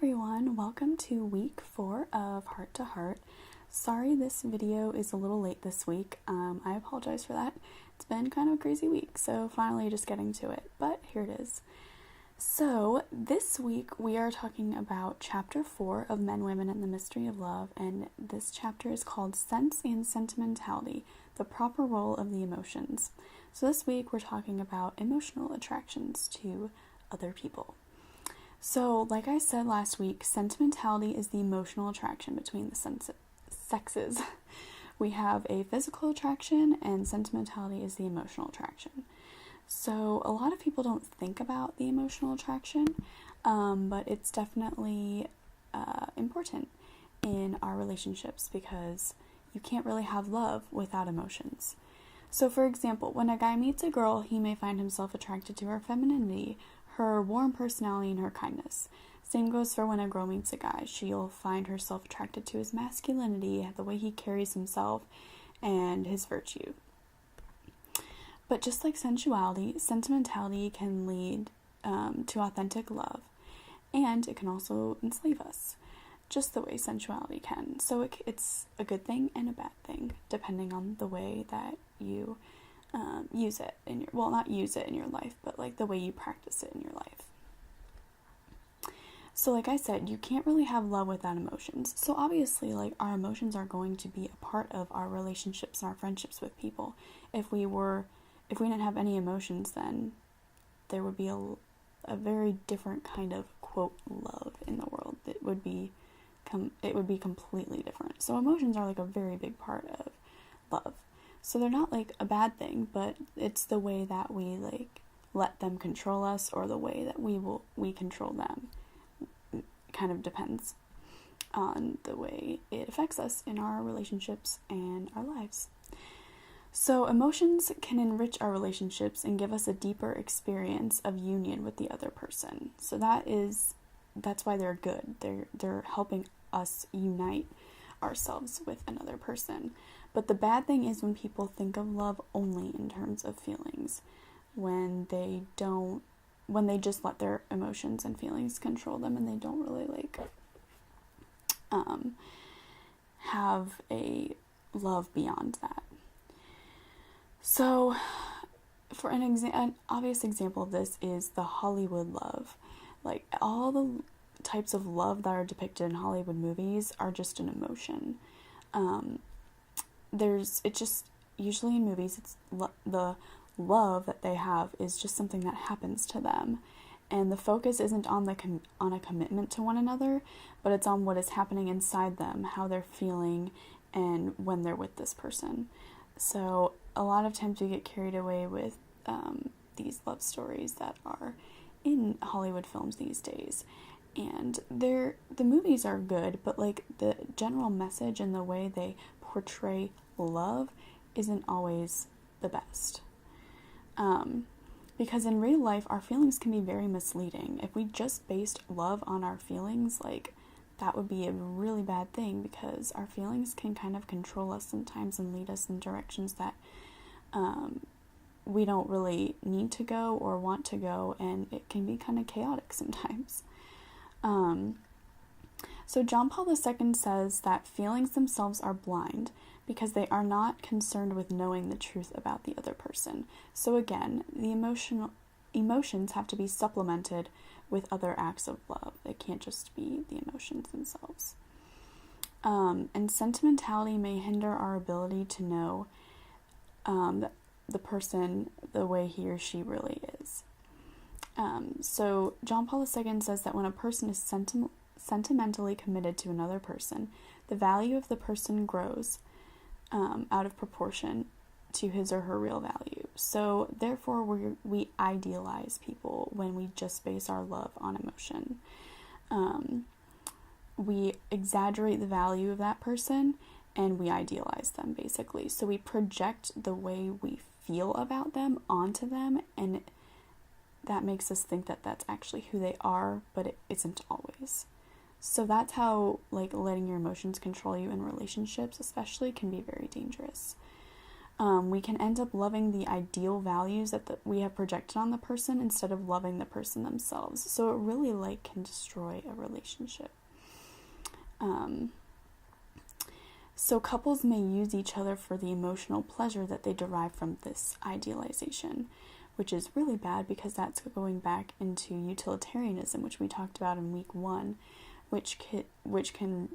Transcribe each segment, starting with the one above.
everyone, welcome to week 4 of Heart to Heart. Sorry this video is a little late this week. I apologize for that. It's been kind of a crazy week, so finally just getting to it, but here it is. So this week we are talking about chapter 4 of Men, Women, and the Mystery of Love, and this chapter is called Sense and Sentimentality, the Proper Role of the Emotions. So this week we're talking about emotional attractions to other people. So, like I said last week, sentimentality is the emotional attraction between the sexes. We have a physical attraction, and sentimentality is the emotional attraction. So, a lot of people don't think about the emotional attraction, but it's definitely important in our relationships because you can't really have love without emotions. So, for example, when a guy meets a girl, he may find himself attracted to her femininity, her warm personality, and her kindness. Same goes for when a girl meets a guy. She'll find herself attracted to his masculinity, the way he carries himself, and his virtue. But just like sensuality, sentimentality can lead to authentic love, and it can also enslave us, just the way sensuality can. So it's a good thing and a bad thing, depending on the way that you use it in your, not use it in your life, but like the way you practice it in your life. So like I said, you can't really have love without emotions. So obviously, like, our emotions are going to be a part of our relationships and our friendships with people. If we didn't have any emotions, then there would be a very different kind of, quote, love in the world. It would be completely different. So emotions are like a very big part of love. So they're not like a bad thing, but it's the way that we like let them control us, or the way that we control them. It kind of depends on the way it affects us in our relationships and our lives. So emotions can enrich our relationships and give us a deeper experience of union with the other person. So that's why they're good. They're helping us unite ourselves with another person. But the bad thing is when people think of love only in terms of feelings, when they just let their emotions and feelings control them, and they don't really have a love beyond that. So for an obvious example of this is the Hollywood love. Like, all the types of love that are depicted in Hollywood movies are just an emotion. Usually in movies, it's the love that they have is just something that happens to them, and the focus isn't on a commitment to one another, but it's on what is happening inside them, how they're feeling, and when they're with this person. So a lot of times we get carried away with these love stories that are in Hollywood films these days, and the movies are good, but like the general message and the way they portray love isn't always the best. Because in real life, our feelings can be very misleading. If we just based love on our feelings, like, that would be a really bad thing, because our feelings can kind of control us sometimes and lead us in directions that we don't really need to go or want to go, and it can be kind of chaotic sometimes. So John Paul II says that feelings themselves are blind because they are not concerned with knowing the truth about the other person. So again, the emotions have to be supplemented with other acts of love. It can't just be the emotions themselves. And sentimentality may hinder our ability to know the person the way he or she really is. So John Paul II says that when a person is sentimentally committed to another person, the value of the person grows out of proportion to his or her real value. So therefore we idealize people when we just base our love on emotion. We exaggerate the value of that person, and we idealize them, basically. So we project the way we feel about them onto them, and that makes us think that that's actually who they are, but it isn't always. So that's how, like, letting your emotions control you in relationships especially can be very dangerous. we can end up loving the ideal values that we have projected on the person instead of loving the person themselves. So it really like can destroy a relationship. So couples may use each other for the emotional pleasure that they derive from this idealization, which is really bad because that's going back into utilitarianism, which we talked about in week 1, which can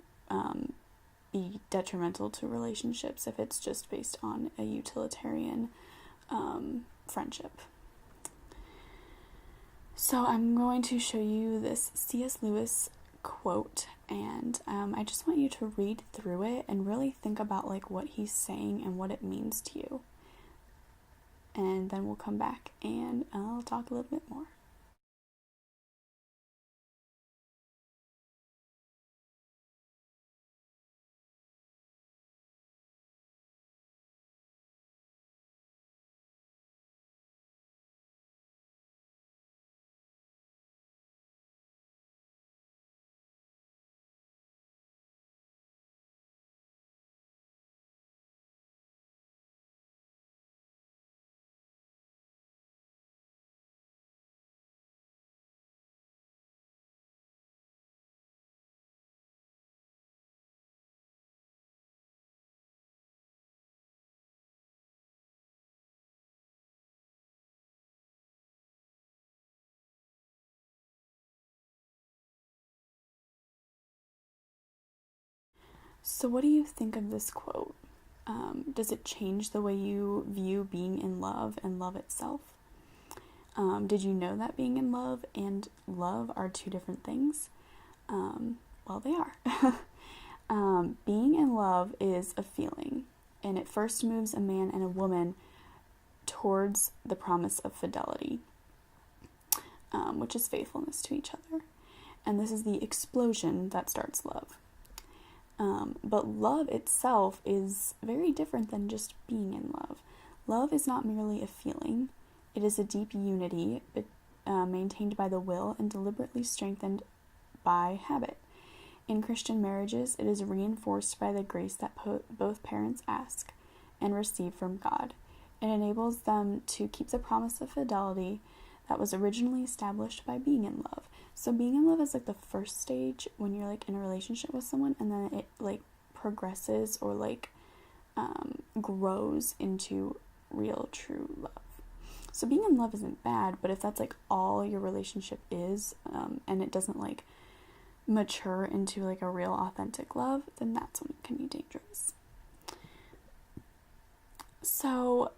be detrimental to relationships if it's just based on a utilitarian friendship. So I'm going to show you this C.S. Lewis quote, and I just want you to read through it and really think about like what he's saying and what it means to you. And then we'll come back and I'll talk a little bit more. So what do you think of this quote? Does it change the way you view being in love and love itself? Did you know that being in love and love are two different things? Well, they are. Being in love is a feeling, and it first moves a man and a woman towards the promise of fidelity, which is faithfulness to each other. And this is the explosion that starts love. But love itself is very different than just being in love. Love is not merely a feeling. It is a deep unity maintained by the will and deliberately strengthened by habit. In Christian marriages, it is reinforced by the grace that both parents ask and receive from God. It enables them to keep the promise of fidelity that was originally established by being in love. So being in love is like the first stage when you're like in a relationship with someone, and then it like progresses or like grows into real true love. So being in love isn't bad, but if that's like all your relationship is, and it doesn't like mature into like a real authentic love, then that's when it can be dangerous. So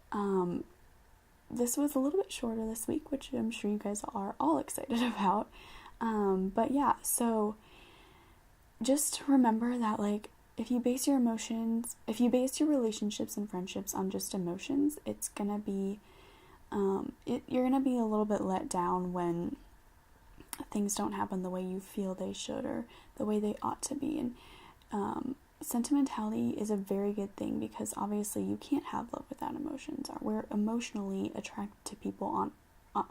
this was a little bit shorter this week, which I'm sure you guys are all excited about. But yeah, so just remember that like if you base your relationships and friendships on just emotions, it's gonna be you're gonna be a little bit let down when things don't happen the way you feel they should or the way they ought to be. And sentimentality is a very good thing because obviously you can't have love without emotions. We're emotionally attracted to people on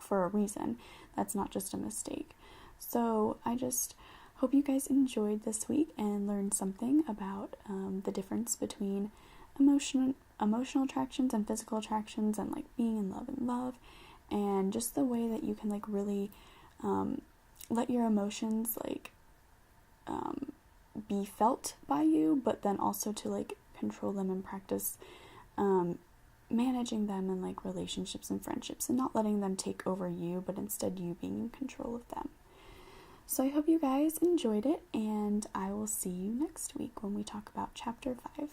for a reason. That's not just a mistake. So I just hope you guys enjoyed this week and learned something about the difference between emotional attractions and physical attractions, and like being in love, and just the way that you can like really let your emotions like be felt by you, but then also to like control them and practice managing them in like relationships and friendships, and not letting them take over you, but instead you being in control of them. So I hope you guys enjoyed it, and I will see you next week when we talk about chapter 5.